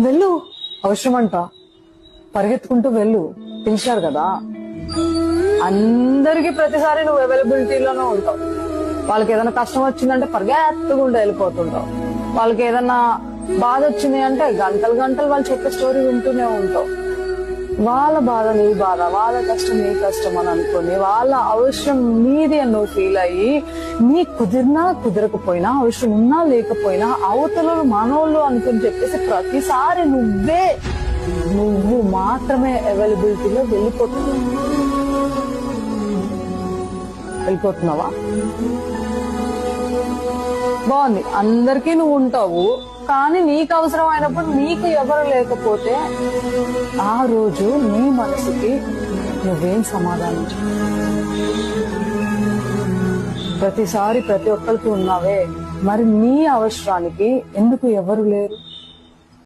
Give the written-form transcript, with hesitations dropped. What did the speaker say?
వెళ్ళు, అవసరం అంట పరిగెత్తుకుంటూ వెళ్ళు, పిలిచారు కదా. అందరికి ప్రతిసారి నువ్వు అవైలబిలిటీలోనే ఉంటావు. వాళ్ళకి ఏదైనా కష్టం వచ్చిందంటే పరిగెత్తుకుంటూ వెళ్ళిపోతుంటావు. వాళ్ళకి ఏదైనా బాధ వచ్చింది అంటే గంటలు గంటలు వాళ్ళు చెప్పే స్టోరీ వింటూనే ఉంటావు. వాళ్ళ బాధ నీ బాధ, వాళ్ళ కష్టం నీ కష్టం అని అనుకుని వాళ్ళ అవసరం నీది అని నువ్వు ఫీల్ అయ్యి, నీ కుదిరినా కుదరకపోయినా, అవసరం ఉన్నా లేకపోయినా అవతల మనోళ్ళు అనుకుని చెప్పేసి ప్రతిసారి నువ్వు మాత్రమే అవైలబిలిటీలో వెళ్ళిపోతున్నావా? బాగుంది, అందరికీ నువ్వు ఉంటావు, కానీ నీకు అవసరం అయినప్పుడు నీకు ఎవరు లేకపోతే ఆ రోజు నీ మనసుకి నువ్వేం సమాధానం ప్రతిసారి ప్రతి ఒక్కరికి ఉన్నావే, మరి నీ అవసరానికి ఎందుకు ఎవరు లేరు?